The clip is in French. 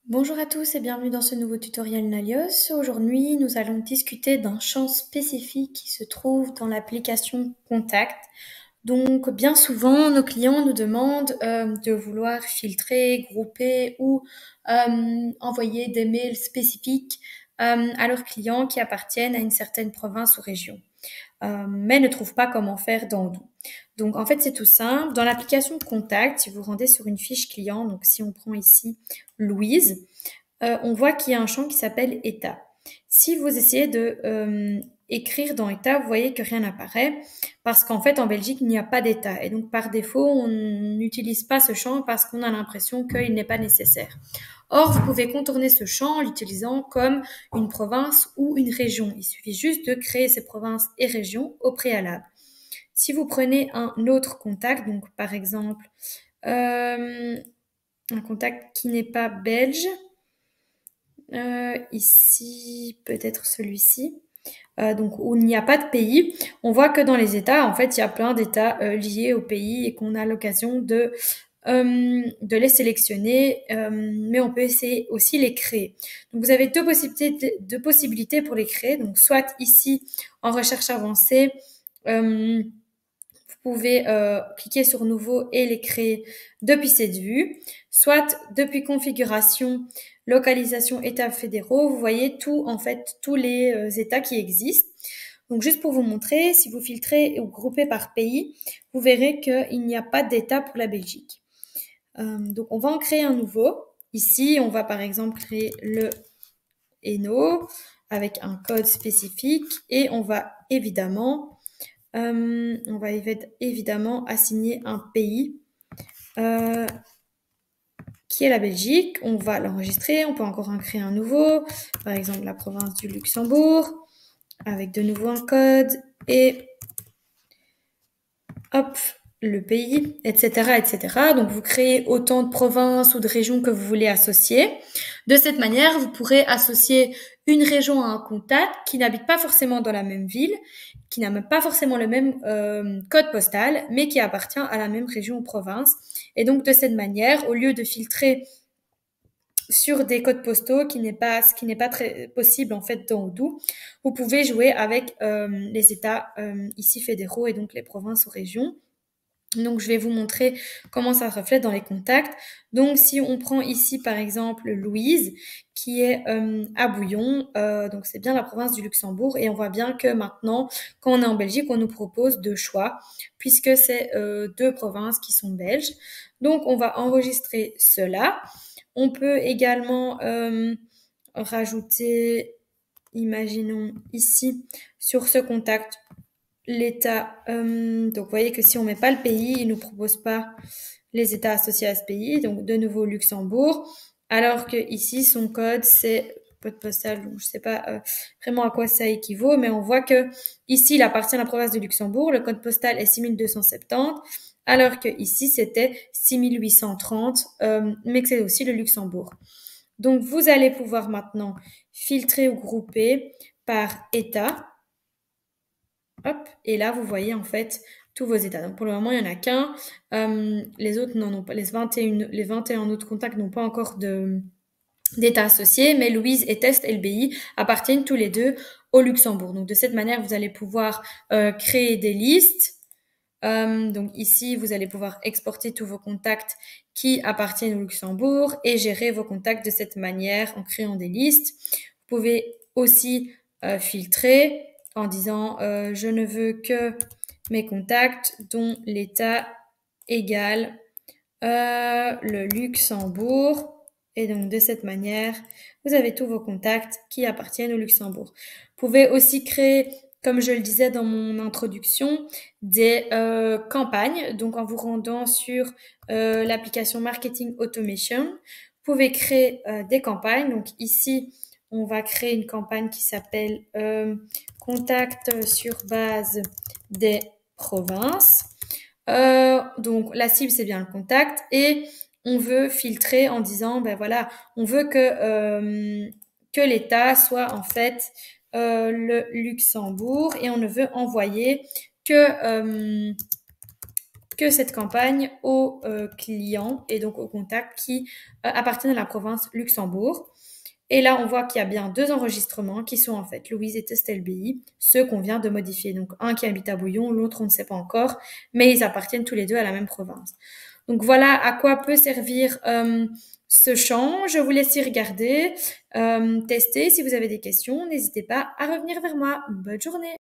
Bonjour à tous et bienvenue dans ce nouveau tutoriel Nalios. Aujourd'hui, nous allons discuter d'un champ spécifique qui se trouve dans l'application Contact. Donc, bien souvent, nos clients nous demandent de vouloir filtrer, grouper ou envoyer des mails spécifiques à leurs clients qui appartiennent à une certaine province ou région, mais ne trouvent pas comment faire dans Odoo. Donc, en fait, c'est tout simple. Dans l'application Contact, si vous rendez sur une fiche client, donc si on prend ici Louise, on voit qu'il y a un champ qui s'appelle état. Si vous essayez de écrire dans état, vous voyez que rien n'apparaît parce qu'en fait, en Belgique, il n'y a pas d'état. Et donc, par défaut, on n'utilise pas ce champ parce qu'on a l'impression qu'il n'est pas nécessaire. Or, vous pouvez contourner ce champ en l'utilisant comme une province ou une région. Il suffit juste de créer ces provinces et régions au préalable. Si vous prenez un autre contact, donc par exemple un contact qui n'est pas belge, ici peut-être celui-ci, donc où il n'y a pas de pays, on voit que dans les États, en fait, il y a plein d'États liés au pays et qu'on a l'occasion de les sélectionner, mais on peut essayer aussi les créer. Donc vous avez deux possibilités pour les créer. Donc soit ici en recherche avancée, vous pouvez cliquer sur nouveau et les créer depuis cette vue, soit depuis configuration, localisation, États fédéraux, vous voyez tout, en fait, tous les États qui existent. Donc juste pour vous montrer, si vous filtrez ou groupez par pays, vous verrez qu'il n'y a pas d'État pour la Belgique. Donc on va en créer un nouveau. Ici, on va par exemple créer le ENO avec un code spécifique et on va évidemment assigner un pays qui est la Belgique. On va l'enregistrer. On peut encore en créer un nouveau. Par exemple, la province du Luxembourg avec de nouveau un code et hop, le pays, etc., etc. Donc, vous créez autant de provinces ou de régions que vous voulez associer. De cette manière, vous pourrez associer une région à un contact qui n'habite pas forcément dans la même ville, qui n'a même pas forcément le même code postal, mais qui appartient à la même région ou province. Et donc, de cette manière, au lieu de filtrer sur des codes postaux, ce qui n'est pas très possible en fait dans Odoo, vous pouvez jouer avec les États ici fédéraux et donc les provinces ou régions. Donc, je vais vous montrer comment ça se reflète dans les contacts. Donc, si on prend ici, par exemple, Louise, qui est à Bouillon, donc c'est bien la province du Luxembourg, et on voit bien que maintenant, quand on est en Belgique, on nous propose deux choix, puisque c'est deux provinces qui sont belges. Donc, on va enregistrer cela. On peut également rajouter, imaginons ici, sur ce contact, l'État. Donc, vous voyez que si on met pas le pays, il nous propose pas les États associés à ce pays. Donc, de nouveau Luxembourg. Alors que ici, son code, c'est code postal. Donc, je sais pas vraiment à quoi ça équivaut, mais on voit que ici, il appartient à la province de Luxembourg. Le code postal est 6270, alors que ici, c'était 6830, mais que c'est aussi le Luxembourg. Donc, vous allez pouvoir maintenant filtrer ou grouper par État. Hop, et là, vous voyez en fait tous vos états. Donc pour le moment, il n'y en a qu'un. Les autres n'en ont pas. Les 21 autres contacts n'ont pas encore d'état associé, mais Louise et Test LBI appartiennent tous les deux au Luxembourg. Donc de cette manière, vous allez pouvoir créer des listes. Donc ici, vous allez pouvoir exporter tous vos contacts qui appartiennent au Luxembourg et gérer vos contacts de cette manière en créant des listes. Vous pouvez aussi filtrer en disant je ne veux que mes contacts dont l'état égale le Luxembourg. Et donc de cette manière, vous avez tous vos contacts qui appartiennent au Luxembourg. Vous pouvez aussi créer, comme je le disais dans mon introduction, des campagnes. Donc en vous rendant sur l'application Marketing Automation, vous pouvez créer des campagnes. Donc ici, on va créer une campagne qui s'appelle Contact sur base des provinces. Donc la cible, c'est bien le contact et on veut filtrer en disant, ben voilà, on veut que l'État soit en fait le Luxembourg et on ne veut envoyer que que cette campagne aux clients et donc aux contacts qui appartiennent à la province Luxembourg. Et là, on voit qu'il y a bien 2 enregistrements qui sont en fait Louise et Testelby, ceux qu'on vient de modifier. Donc un qui habite à Bouillon, l'autre on ne sait pas encore, mais ils appartiennent tous les deux à la même province. Donc voilà à quoi peut servir ce champ. Je vous laisse y regarder, tester. Si vous avez des questions, n'hésitez pas à revenir vers moi. Bonne journée.